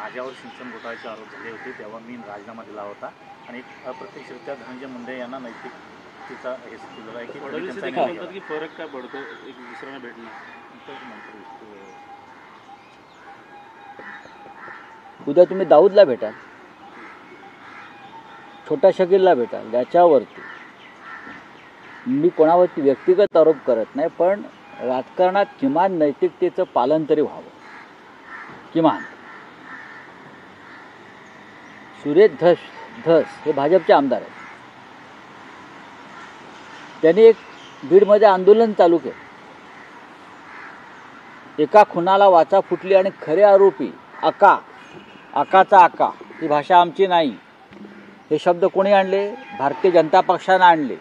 माझ्यावर सिंचन घोटाळ्याचे आरोप झाले होते तेव्हा मी राजीनामा दिला होता आणि अप्रत्यक्षरित्या धनंजय मुंडे यांना नैतिकतेचा हे दिलेला आहे की म्हणतात की फरक काय पडतो एक दुसऱ्यांना भेटली. उद्या तुम्ही दाऊदला भेटाल, छोटा शकीलला भेटाल, याच्यावरती मी कोणावरती व्यक्तिगत आरोप करत नाही, पण राजकारणात किमान नैतिकतेचं पालन तरी व्हावं. किमान सुरेश धस हे भाजपचे आमदार आहेत. त्यांनी एक बीडमध्ये आंदोलन चालू केलं. एका खुनाला वाचा फुटली आणि खरे आरोपी आकाचा आका ही भाषा आमची नाही. हे शब्द कोणी आणले? भारतीय जनता पक्षानं आणले.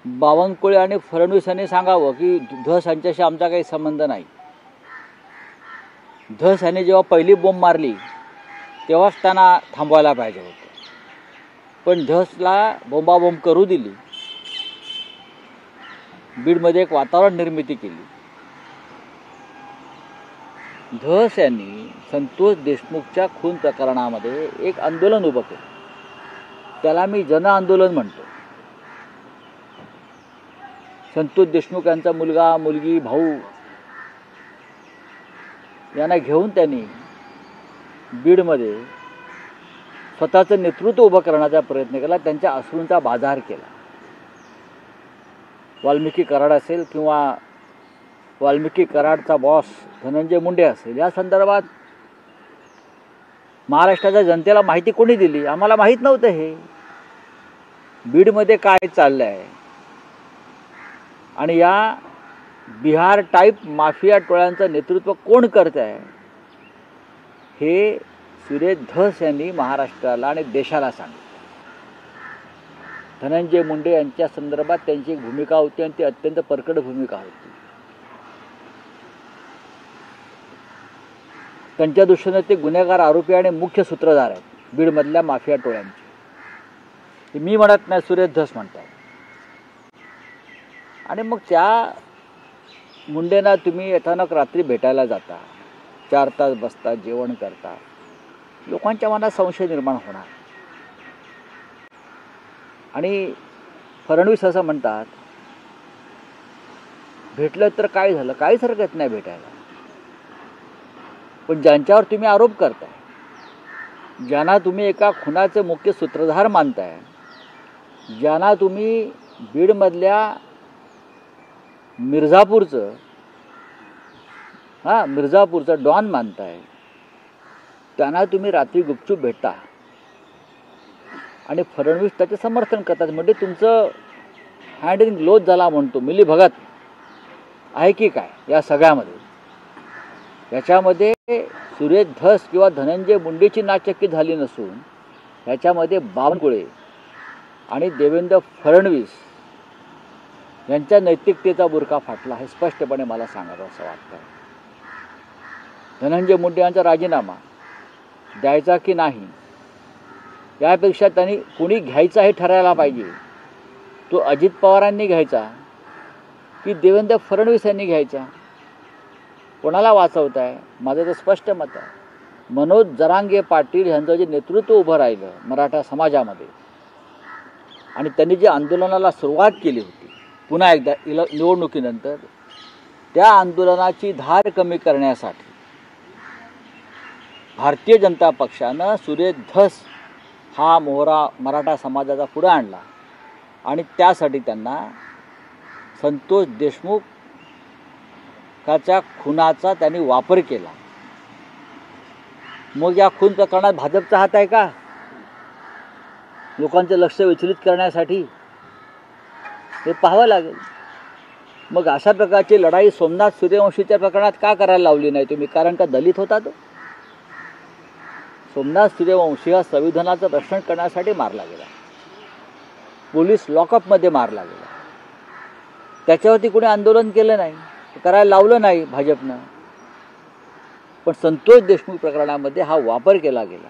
बावनकुळे आणि फडणवीस यांनी सांगावं की धस यांच्याशी आमचा काही संबंध नाही. धस यांनी जेव्हा पहिली बोंब मारली तेव्हाच त्यांना थांबवायला पाहिजे होतं, पण धसला बोंबाबोंब करू दिली. बीडमध्ये एक वातावरण निर्मिती केली. धस यांनी संतोष देशमुखच्या खून प्रकरणामध्ये एक आंदोलन उभं केलं. त्याला मी जन आंदोलन म्हणतो. संतोष देशमुख यांचा मुलगा, मुलगी, भाऊ यांना घेऊन त्यांनी बीडमध्ये स्वतःचं नेतृत्व उभं करण्याचा प्रयत्न केला. त्यांच्या अश्रूंचा बाजार केला. वाल्मिकी कराड असेल किंवा वाल्मिकी कराडचा बॉस धनंजय मुंडे असेल, या संदर्भात महाराष्ट्राच्या जनतेला माहिती कोणी दिली? आम्हाला माहीत नव्हतं हे बीडमध्ये काय चाललं आहे. आणि या बिहार टाईप माफिया टोळ्यांचं नेतृत्व कोण करत आहे हे सुरेश धस यांनी महाराष्ट्राला आणि देशाला सांगितलं. धनंजय मुंडे यांच्या संदर्भात त्यांची एक भूमिका होती आणि ती अत्यंत परकड भूमिका होती. त्यांच्या दृष्टीने ते गुन्हेगार, आरोपी आणि मुख्य सूत्रधार आहेत बीडमधल्या माफिया टोळ्यांचे. मी म्हणत नाही, सुरेश धस म्हणतात. आणि मग त्या मुंडेंना तुम्ही अचानक रात्री भेटायला जाता, 4 तास बसता, जेवण करता, लोकांच्या मनात संशय निर्माण होणार. आणि फडणवीस असं म्हणतात, भेटलं तर काय झालं? काहीच हरकत नाही भेटायला. पण ज्यांच्यावर तुम्ही आरोप करताय, ज्यांना तुम्ही एका खुनाचे मुख्य सूत्रधार मानताय, ज्यांना तुम्ही बीडमधल्या मिर्झापूरचं डॉन मानताय, त्यांना तुम्ही रात्री गुपचूप भेटता आणि फडणवीस त्याचे समर्थन करतात. म्हणजे तुमचं हँड इन ग्लोज झाला म्हणतो. मिली भगत आहे की काय या सगळ्यामध्ये? याच्यामध्ये सुरेश धस किंवा धनंजय मुंडेची नाचक्की झाली नसून याच्यामध्ये बावनकुळे आणि देवेंद्र फडणवीस यांच्या नैतिकतेचा बुरखा फाटला हे स्पष्टपणे मला सांगावं असं वाटतं. धनंजय मुंडे यांचा राजीनामा द्यायचा की नाही यापेक्षा त्यांनी कुणी घ्यायचा हे ठरायला पाहिजे. तो अजित पवारांनी घ्यायचा की देवेंद्र फडणवीस यांनी घ्यायचा? कोणाला वाचवताय? माझं तर स्पष्ट मत आहे, मनोज जरांगे पाटील यांचं जे नेतृत्व उभं राहिलं मराठा समाजामध्ये आणि त्यांनी जे आंदोलनाला सुरुवात केली होती पुन्हा एकदा निवडणुकीनंतर, त्या आंदोलनाची धार कमी करण्यासाठी भारतीय जनता पक्षानं सुरेश धस हा मोहरा मराठा समाजाचा पुढे आणला आणि त्यासाठी त्यांना संतोष देशमुखाच्या खुनाचा त्यांनी वापर केला. मग या खून प्रकरणात भाजपचा हात आहे का? लोकांचं लक्ष विचलित करण्यासाठी हे पाहावं लागेल. मग अशा प्रकारची लढाई सोमनाथ सूर्यवंशीच्या प्रकरणात का करायला लावली नाही तुम्ही? कारण का दलित होता तो? सोमनाथ सूर्यवंशी हा संविधानाचं रक्षण करण्यासाठी मारला गेला, पोलीस लॉकअपमध्ये मारला गेला. त्याच्यावरती कोणी आंदोलन केलं नाही, करायला लावलं नाही भाजपनं. पण संतोष देशमुख प्रकरणामध्ये हा वापर केला गेला.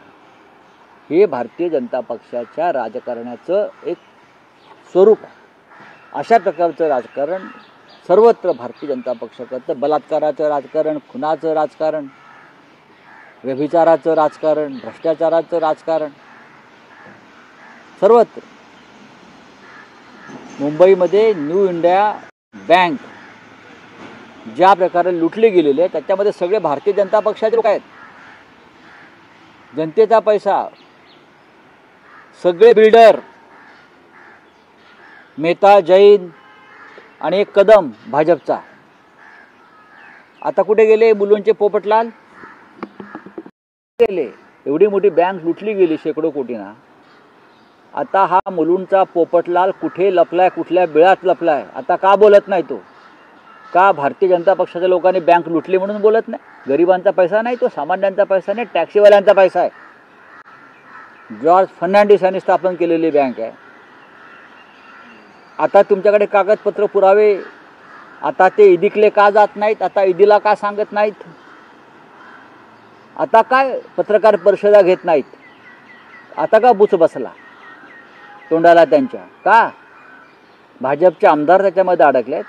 हे भारतीय जनता पक्षाच्या राजकारणाचं एक स्वरूप आहे. अशा प्रकारचं राजकारण सर्वत्र भारतीय जनता पक्ष करतं. बलात्काराचं राजकारण, खुनाचं राजकारण व्यभिचाराचं राजकारण, भ्रष्टाचाराचं राजकारण सर्वत्र. मुंबईमध्ये न्यू इंडिया बँक ज्या प्रकारे लुटली गेलेली आहे त्याच्यामध्ये सगळे भारतीय जनता पक्षाचे लोक आहेत. जनतेचा पैसा, सगळे बिल्डर, मेहता, जैन आणि एक कदम भाजपचा. आता कुठे गेले मुलुंडचे पोपटलाल? गेले. एवढी मोठी बँक लुटली गेली शेकडो कोटींना. आता हा मुलुंडचा पोपटलाल कुठे लपलाय, कुठल्या बिळात लपलाय? आता का बोलत नाही तो? का भारतीय जनता पक्षाच्या लोकांनी बँक लुटली म्हणून बोलत नाही? गरिबांचा पैसा नाही तो, सामान्यांचा पैसा नाही, टॅक्सीवाल्यांचा पैसा आहे. जॉर्ज फर्नांडिस यांनी स्थापन केलेली बँक आहे. आता तुमच्याकडे कागदपत्र पुरावे, आता ते ईदीकडे का जात नाहीत? आता ईदीला का सांगत नाहीत? आता काय पत्रकार परिषदा घेत नाहीत? आता का बुच बसला तोंडाला त्यांच्या? का? भाजपचे आमदार त्याच्यामध्ये अडकलेत.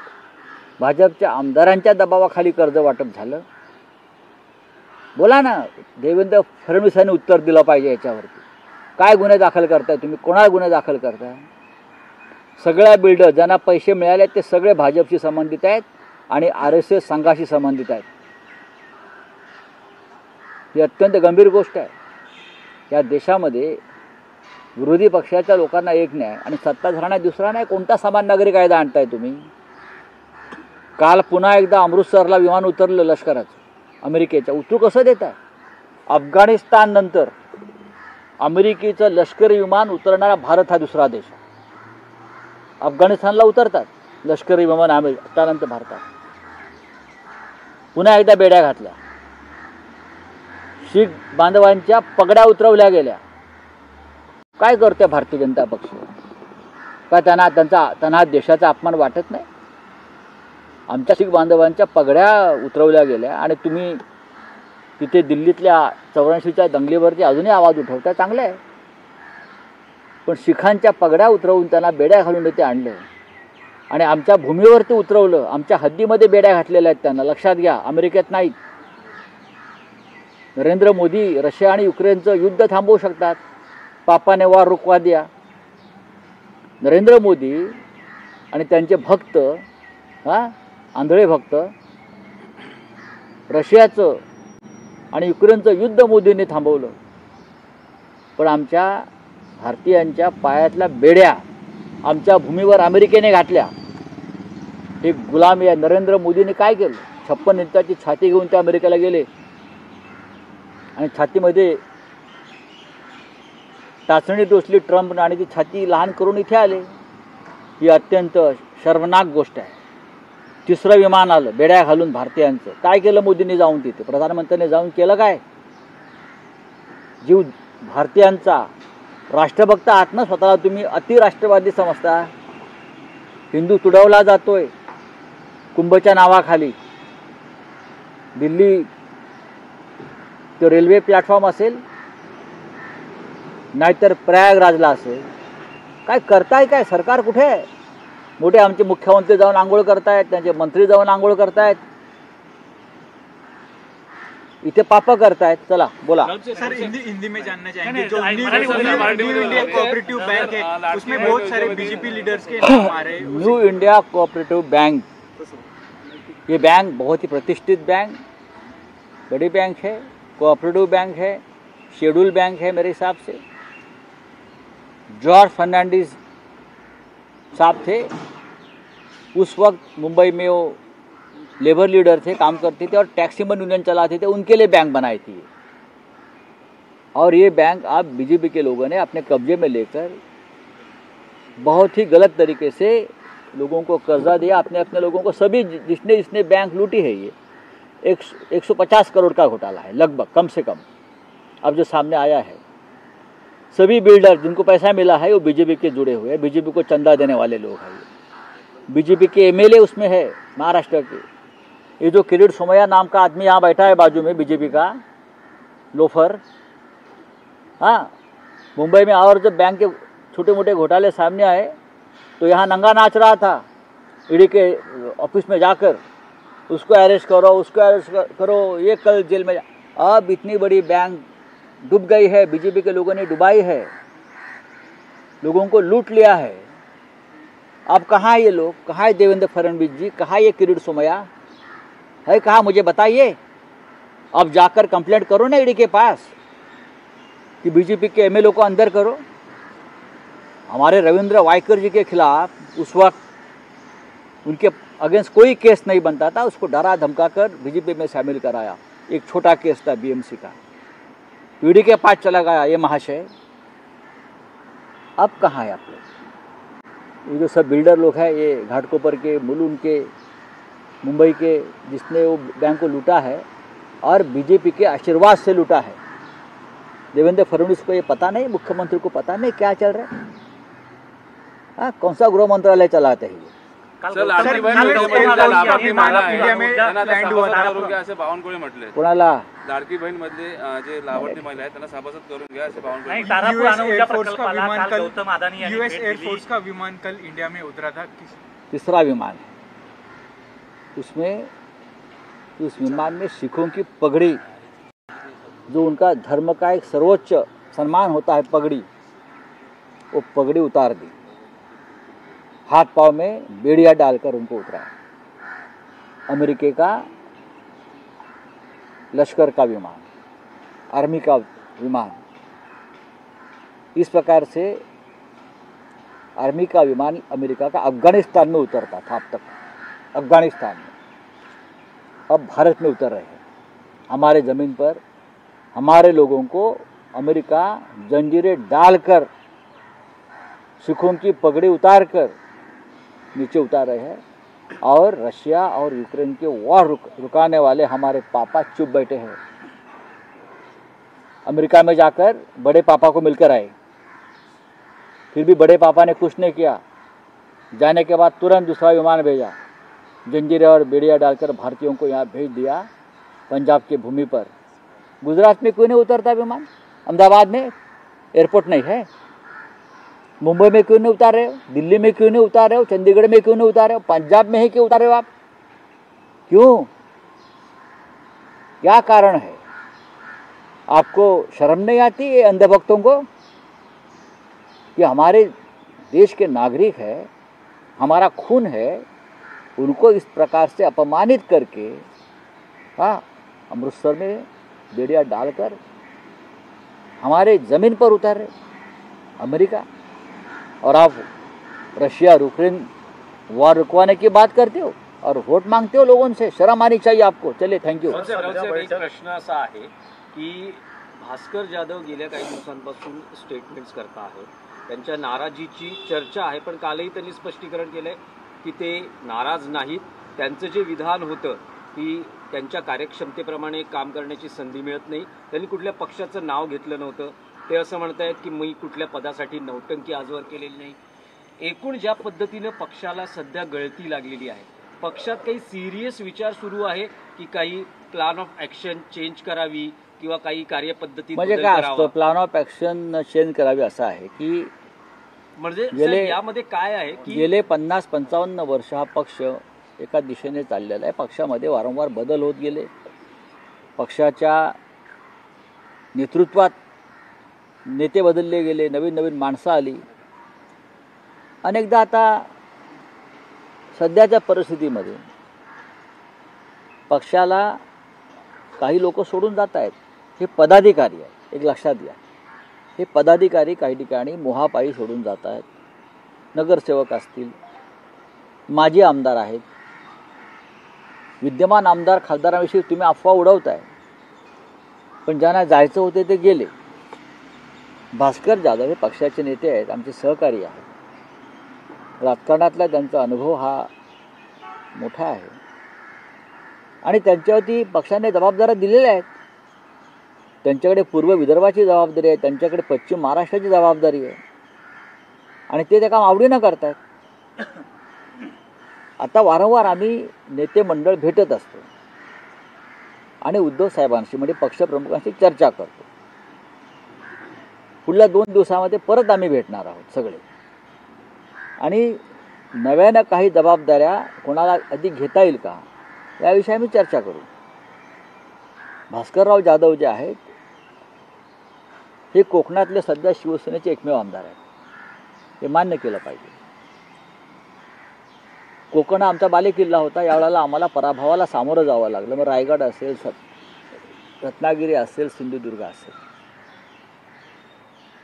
भाजपच्या आमदारांच्या दबावाखाली कर्ज वाटप झालं. बोला ना, देवेंद्र फडणवीसांनी उत्तर दिलं पाहिजे याच्यावरती. काय गुन्हे दाखल करताय तुम्ही? कोणाला गुन्हे दाखल करताय? सगळ्या बिल्डर ज्यांना पैसे मिळाले ते सगळे भाजपशी संबंधित आहेत आणि RSS संघाशी संबंधित आहेत. ही अत्यंत गंभीर गोष्ट आहे. या देशामध्ये विरोधी पक्षाच्या लोकांना एक न्याय आणि सत्ताधाऱ्यांना दुसरा न्याय. कोणता समान नागरी कायदा आणताय तुम्ही? काल पुन्हा एकदा अमृतसरला विमान उतरलं लष्कराचं अमेरिकेच्या. उतरू कसं देत आहे? अफगाणिस्तान नंतर अमेरिकेचं लष्करी विमान उतरणारा भारत हा दुसरा देश आहे. अफगाणिस्तानला उतरतात लष्करी विमान त्यानंतर भारतात. पुन्हा एकदा बेड्या घातल्या. शीख बांधवांच्या पगड्या उतरवल्या गेल्या. काय करते भारतीय जनता पक्ष? का त्यांना देशाचा अपमान वाटत नाही? आमच्या शीख बांधवांच्या पगड्या उतरवल्या गेल्या आणि तुम्ही तिथे दिल्लीतल्या 84च्या दंगलीवरती अजूनही आवाज उठवता. चांगलं आहे, पण शिखांच्या पगड्या उतरवून त्यांना बेड्या घालून ते आणलं आणि आमच्या भूमीवरती उतरवलं. आमच्या हद्दीमध्ये बेड्या घातलेल्या आहेत त्यांना. लक्षात घ्या, अमेरिकेत नाहीत. नरेंद्र मोदी रशिया आणि युक्रेनचं युद्ध थांबवू शकतात. पापाने वार रुकवा दिया. नरेंद्र मोदी आणि त्यांचे भक्त, आंधळे भक्त, रशियाचं आणि युक्रेनचं युद्ध मोदींनी थांबवलं. पण आमच्या भारतीयांच्या पायातल्या बेड्या आमच्या भूमीवर अमेरिकेने घातल्या. हे गुलामी आहे. नरेंद्र मोदींनी काय केलं? 56 इंचाची छाती घेऊन ते अमेरिकेला गेले आणि छातीमध्ये टाचणी टोचली ट्रम्प आणि ती छाती लहान करून इथे आले. ही अत्यंत शर्मनाक गोष्ट आहे. तिसरं विमान आलं बेड्या घालून भारतीयांचं. काय केलं मोदींनी जाऊन तिथे? प्रधानमंत्र्यांनी जाऊन केलं काय? जीव भारतीयांचा राष्ट्रभक्त आहात ना स्वतःला तुम्ही. अतिराष्ट्रवादी समजता. हिंदू तुडवला जातोय कुंभच्या नावाखाली. दिल्ली तो रेल्वे प्लॅटफॉर्म असेल, नाहीतर प्रयागराजला असेल. काय करताय? काय सरकार कुठे आहे? मोठे आमचे मुख्यमंत्री जाऊन आंघोळ करतायत, त्यांचे मंत्री जाऊन आंघोळ करतायत, इथे पाप करतायत. चला बोला. सर हिंदी में जानना चाहेंगे, जो न्यू इंडिया कोऑपरेटिव बैंक है उसमें बहुत सारे बीजेपी लीडर्स के नाम आ रहे हैं. न्यू इंडिया कोऑपरेटिव बैंक, ये बैंक बहुत ही प्रतिष्ठित बैंक, बड़ी बैंक है, कोऑपरेटिव बैंक है, शेड्यूल बैंक है मेरे हिसाब से. जॉर्ज फर्नांडिस साहब थे उस वक्त मुंबई में, वो लेबर लीडर थे, काम करते थे और टैक्सी मन यूनियन चलाते थे. उनके लिए बैंक बनाई थी. और ये बैंक आप बीजेपी के लोगों ने अपने कब्जे में लेकर बहुत ही गलत तरीके से लोगों को कर्जा दिया. अपने अपने लोगों को, सभी जिसने बैंक लूटी है, ये 150 करोड़ का घोटाला है लगभग, कम से कम अब जो सामने आया है. सभी बिल्डर जिनको पैसा मिला है वो बीजेपी के जुड़े हुए हैं, बीजेपी को चंदा देने वाले लोग हैं. बीजेपी के MLA उसमें है महाराष्ट्र के. ये जो किरीट सोमैया नाम का आदमी यहाँ बैठा है बाजू में, बीजेपी का लोफर, हाँ, मुंबई में और जब बैंक के छोटे मोटे घोटाले सामने आए तो यहाँ नंगा नाच रहा था ईडी के ऑफिस में जाकर. उसको अरेस्ट करो, उसको अरेस्ट करो, ये कल जेल में अब इतनी बड़ी बैंक डूब गई है, बीजेपी के लोगों ने डुबाई है, लोगों को लूट लिया है। अब कहाँ ये लोग, कहाँ है देवेंद्र फडणवीस जी, कहाँ ये किरीट सोमैया है, कहाँ मुझे बताइए। अब जाकर कंप्लेंट करो ना ईडी के पास कि बीजेपी के एमएलए को अंदर करो। हमारे रविंद्र वायकर जी के खिलाफ उस वक्त उनके अगेंस्ट कोई केस नहीं बनता था, उसको डरा धमका कर बीजेपी में शामिल कराया। एक छोटा केस था बीएमसी का, ईडी के पास चला गया ये महाशय। अब कहाँ है आप लोग? ये जो सब बिल्डर लोग हैं, ये घाटकोपर के, मुलुंड के, मुंबई के, जिसने वो बैंक को लूटा है और बीजेपी के आशीर्वाद से लूटा है। देवेंद्र फडणवीस को ये पता नहीं, मुख्यमंत्री को पता नहीं क्या चल रहा है। हाँ, कौन सा गृह मंत्रालय चलाते हैं ये? इंडिया में लँड हुआ था असे बावनकुळे म्हटले. कोणाला? लाडकी बहीण मधले जे लाभार्थी महिला आहेत त्यांना सभासद करून घ्या असे बावनकुळे. यूएस एयरफोर्स का विमान कल इंडिया में उतरा था। तीसरा विमान है, उसमें उस विमान में सिखों की पगड़ी, जो उनका धर्म का एक सर्वोच्च सम्मान होता है पगड़ी, वो पगड़ी उतार दी, हाथ पांव में बेड़िया डालकर उनको उतरा। अमेरिका का लश्कर का विमान, आर्मी का विमान, इस प्रकार से आर्मी का विमान अमेरिका का अफगानिस्तान में उतरता था अब तक, अफगानिस्तान में। अब भारत में उतर रहे हैं, हमारे ज़मीन पर हमारे लोगों को अमेरिका जंजीरें डालकर, सिखों की पगड़ी उतार कर नीचे उतार रहे हैं। और रशिया और यूक्रेन के वॉर रुकाने वाले हमारे पापा चुप बैठे हैं। अमेरिका में जाकर बड़े पापा को मिलकर आए, फिर भी बड़े पापा ने कुछ नहीं किया। जाने के बाद तुरंत दूसरा विमान भेजा, जंजीरें और बेड़िया डालकर भारतीयों को यहाँ भेज दिया पंजाब की भूमि पर। गुजरात में क्यों नहीं उतरता विमान? अहमदाबाद में एयरपोर्ट नहीं है? मुंबई में क्यों नहीं उतार रहे हो? दिल्ली में क्यों नहीं उतार रहे हो? चंडीगढ़ में क्यों नहीं उतार रहे हो? पंजाब में ही क्यों उतार रहे हो आप? क्यों? क्या कारण है? आपको शर्म नहीं आती ये अंधभक्तों को कि हमारे देश के नागरिक है, हमारा खून है, उनको इस प्रकार से अपमानित करके, हाँ, अमृतसर में बेड़िया डालकर हमारे ज़मीन पर उतारे अमेरिका, और आप रशिया और यूक्रेन वॉर रुकवाने की बात करते हो और वोट मांगते हो लोगों से। शर्म आनी चाहिए आपको। चलिए, थँक्यू। एक प्रश्न असा आहे की भास्कर जाधव गेल्या काही दिवसांपासून स्टेटमेंट्स करता आहे, त्यांच्या नाराजीची चर्चा आहे, पण कालही त्यांनी स्पष्टीकरण केलंय की ते नाराज नाहीत. त्यांचं जे विधान होतं की त्यांच्या कार्यक्षमतेप्रमाणे काम करण्याची संधी मिळत नाही, त्यांनी कुठल्या पक्षाचं नाव घेतलं नव्हतं. ते असं म्हणतायत की मी कुठल्या पदासाठी नौटंकी आजवर केलेली नाही. एकूण ज्या पद्धतीनं पक्षाला सध्या गळती लागलेली आहे, पक्षात काही सिरियस विचार सुरू आहे की काही प्लॅन ऑफ ॲक्शन चेंज करावी किंवा काही कार्यपद्धती म्हणजे काय असतं प्लॅन ऑफ ॲक्शन चेंज करावी असं आहे की म्हणजे यामध्ये काय आहे की गेले 50-55 वर्ष हा पक्ष एका दिशेने चाललेला आहे. पक्षामध्ये वारंवार बदल होत गेले, पक्षाच्या नेतृत्वात नेते बदलले गेले, नवीन नवीन माणसं आली. अनेकदा आता सध्याच्या परिस्थितीमध्ये पक्षाला काही लोक सोडून जात आहेत. हे पदाधिकारी आहेत, एक लक्षात घ्या. हे पदाधिकारी काही ठिकाणी मोहापायी सोडून जात आहेत. नगरसेवक असतील, माजी आमदार आहेत, विद्यमान आमदार खासदारांविषयी तुम्ही अफवा उडवताय, पण ज्यांना जायचं होते ते गेले. भास्कर जाधव हे पक्षाचे नेते आहेत, आमचे सहकारी आहेत. राजकारणातला त्यांचा अनुभव हा मोठा आहे आणि त्यांच्यावरती पक्षाने जबाबदाऱ्या दिलेल्या आहेत. त्यांच्याकडे पूर्व विदर्भाची जबाबदारी आहे, त्यांच्याकडे पश्चिम महाराष्ट्राची जबाबदारी आहे आणि ते काम आवडीनं करतात. आता वारंवार आम्ही नेते मंडळ भेटत असतो आणि उद्धव साहेबांशी म्हणजे पक्षप्रमुखांशी चर्चा करतो. पुढल्या 2 दिवसामध्ये परत आम्ही भेटणार आहोत सगळे आणि नव्यानं काही जबाबदाऱ्या कोणाला अधिक घेता येईल का याविषयी आम्ही चर्चा करू. भास्करराव जाधव जे आहेत हे कोकणातले सध्या शिवसेनेचे एकमेव आमदार आहेत, हे मान्य केलं पाहिजे. कोकण हा आमचा बालेकिल्ला होता, यावेळेला आम्हाला पराभवाला सामोरं जावं लागलं. मग रायगड असेल, रत्नागिरी असेल, सिंधुदुर्ग असेल,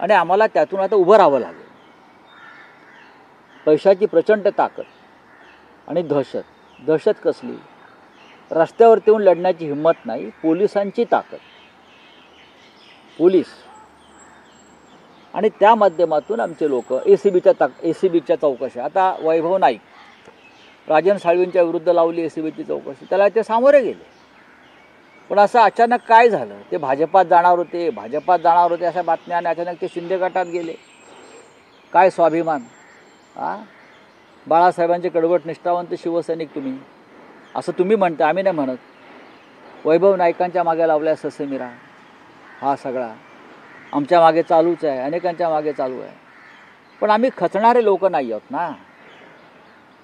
आणि आम्हाला त्यातून आता उभं राहावं लागेल. पैशाची प्रचंड ताकद आणि दहशत कसली, रस्त्यावरती येऊन लढण्याची हिंमत नाही, पोलिसांची ताकद, पोलीस, आणि त्या माध्यमातून आमचे लोक एसीबीच्या चौकशा. आता वैभव नाईक राजन साळवींच्या विरुद्ध लावली एसीबीची चौकशी, त्याला ते सामोरे गेले. पण असं अचानक काय झालं, ते भाजपात जाणार होते अशा बातम्या, आणि अचानक ते शिंदे गटात गेले. काय स्वाभिमान, बाळासाहेबांचे कडवट निष्ठावंत शिवसैनिक तुम्ही, असं तुम्ही म्हणता, आम्ही नाही म्हणत. वैभव नाईकांच्या मागे लावल्या ससेमिरा, हा सगळा आमच्या मागे चालूच आहे, अनेकांच्या मागे चालू आहे. पण आम्ही खचणारे लोक नाही आहोत ना.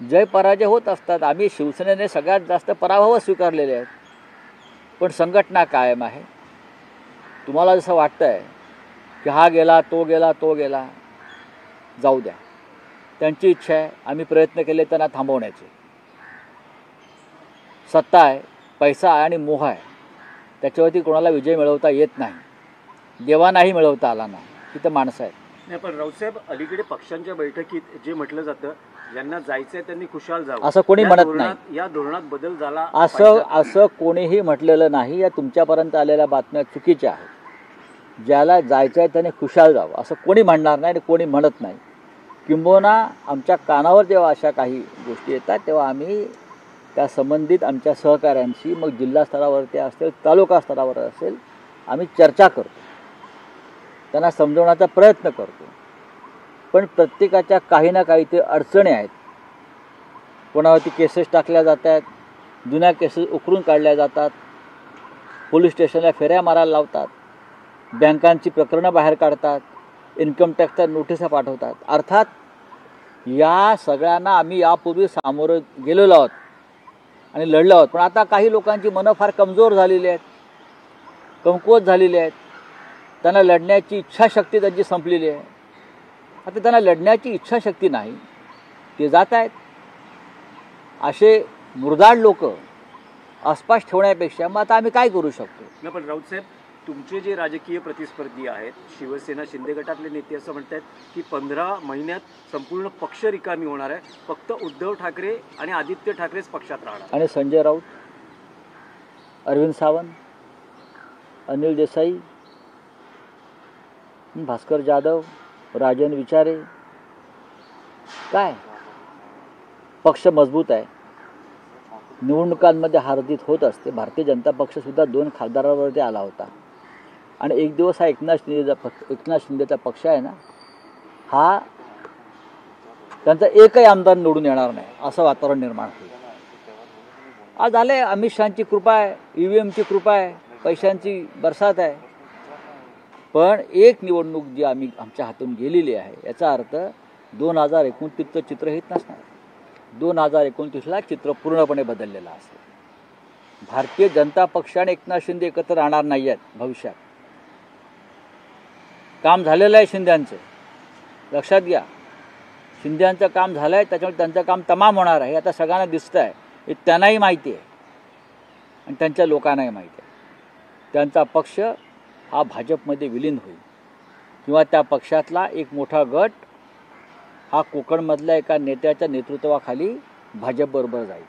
जय पराजय होत असतात. आम्ही शिवसेनेने सगळ्यात जास्त पराभव स्वीकारलेले आहेत, पण संघटना कायम आहे. तुम्हाला जसं वाटतंय की हा गेला तो गेला, जाऊ द्या, त्यांची इच्छा आहे, आम्ही प्रयत्न केले त्यांना थांबवण्याचे. सत्ता आहे, पैसा आहे आणि मोह आहे, त्याच्यावरती कोणाला विजय मिळवता येत नाही, देवानाही मिळवता आला नाही. तिथं माणसं आहेत. नाही, पण राऊतसाहेब, अलीकडे पक्षांच्या बैठकीत जे म्हटलं जातं, ज्यांना जायचंय त्यांनी खुशाल जावं, असं कोणी म्हणत नाही. या धोरणात बदल झाला असं कोणीही म्हटलेलं नाही. या तुमच्यापर्यंत आलेल्या बातम्या चुकीच्या आहेत. ज्याला जायचं आहे त्याने खुशाल जावं असं कोणी म्हणणार नाही आणि कोणी म्हणत नाही. किंबहुना आमच्या कानावर जेव्हा अशा काही गोष्टी येतात तेव्हा आम्ही त्या संबंधित आमच्या सहकाऱ्यांशी, मग जिल्हा स्तरावरती असेल, तालुका स्तरावर असेल, आम्ही चर्चा करतो, त्यांना समजवण्याचा प्रयत्न करतो. पण प्रत्येकाच्या काही ना काही ते अडचणी आहेत. कोणावरती केसेस टाकल्या जात आहेत, जुन्या केसेस उकरून काढल्या जातात, पोलीस स्टेशनला फेऱ्या मारायला लावतात, बँकांची प्रकरणं बाहेर काढतात, इन्कम टॅक्सच्या नोटिसा पाठवतात. अर्थात या सगळ्यांना आम्ही यापूर्वी सामोरं गेलेलो आहोत आणि लढलो आहोत. पण आता काही लोकांची मनं फार कमजोर झालेली आहेत, कमकुवत झालेली आहेत. त्यांना लढण्याची इच्छाशक्ती त्यांची संपलेली आहे. आता त्यांना लढण्याची इच्छाशक्ती नाही, ते जात आहेत. असे मुरदाड लोक आसपास ठेवण्यापेक्षा मग आता आम्ही काय करू शकतो. नाही, पण राऊतसाहेब, तुमचे जे राजकीय प्रतिस्पर्धी आहेत, शिवसेना शिंदे गटातले नेते असं म्हणतात की 15 महिन्यात संपूर्ण पक्ष रिकामी होणार आहे, फक्त उद्धव ठाकरे आणि आदित्य ठाकरेच पक्षात राहणार. आणि संजय राऊत, अरविंद सावंत, अनिल देसाई, भास्कर जाधव, राजन विचारे, काय पक्ष मजबूत आहे. निवडणुकांमध्ये हारजीत होत असते. भारतीय जनता पक्षसुद्धा 2 खासदारांवरती आला होता. आणि एक दिवस हा एकनाथ शिंदेचा पक्ष आहे ना, हा त्यांचा एकही आमदार निवडून येणार नाही असं वातावरण निर्माण होईल. आज आले, अमित शहांची कृपा आहे, EVMची कृपा आहे, पैशांची बरसात आहे. पण एक निवडणूक जी आमच्या हातून गेलेली आहे, याचा अर्थ 2029चं चित्र हेच नसणार. 2029ला चित्र पूर्णपणे बदललेलं असेल. भारतीय जनता पक्ष आणि एकनाथ शिंदे एकत्र राहणार नाही आहेत भविष्यात. काम झालेलं आहे शिंद्यांचं, लक्षात घ्या. शिंद्यांचं काम झालं आहे, त्याच्यामुळे त्यांचं काम तमाम होणार आहे. आता सगळ्यांना दिसतं आहे, हे त्यांनाही माहिती आहे आणि त्यांच्या लोकांनाही माहिती आहे. त्यांचा पक्ष हा भाजपमध्ये विलीन होईल किंवा त्या पक्षातला एक मोठा गट हा कोकणमधल्या एका नेत्याच्या नेतृत्वाखाली भाजपबरोबर जाईल.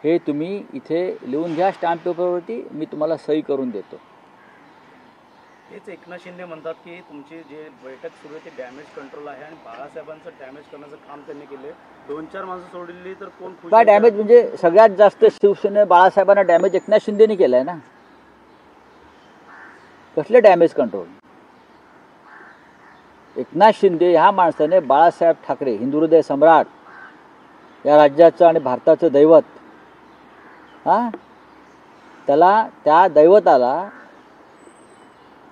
हे तुम्ही इथे लिहून घ्या स्टॅम्प पेपरवरती, मी तुम्हाला सही करून देतो. हेच एकनाथ शिंदे म्हणतात की तुमची जे बैठक सुरू आहे ते डॅमेज कंट्रोल आहे आणि बाळासाहेबांचं डॅमेज करण्याचं काम त्यांनी केले. 2-4 माणसं सोडली तर कोण खुश? काय डॅमेज म्हणजे सगळ्यात जास्त शिवसेने बाळासाहेबांना डॅमेज एकनाथ शिंदेनी केलं आहे ना. कसले डॅमेज कंट्रोल? एकनाथ शिंदे ह्या माणसाने बाळासाहेब ठाकरे, हिंदू हृदय सम्राट, या राज्याचं आणि भारताचं दैवत, त्याला, त्या दैवताला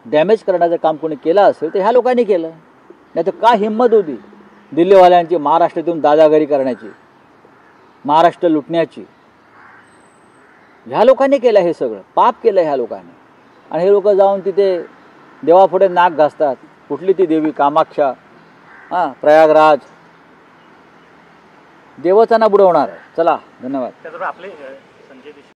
डॅमेज करण्याचं काम कोणी केलं असेल तर ह्या लोकांनी केलं. नाही तर का हिंमत होती दिल्लीवाल्यांची महाराष्ट्रातून दादागिरी करण्याची, महाराष्ट्र लुटण्याची? ह्या लोकांनी केलं हे सगळं पाप केलं ह्या लोकांनी. आणि हे लोक जाऊन तिथे देवापुढे नाक घासतात. कुठली ती देवी कामाक्षा, प्रयागराज, देवच त्यांना बुडवणार आहे. चला, धन्यवाद. त्याचबरोबर आपले संजय देशमुख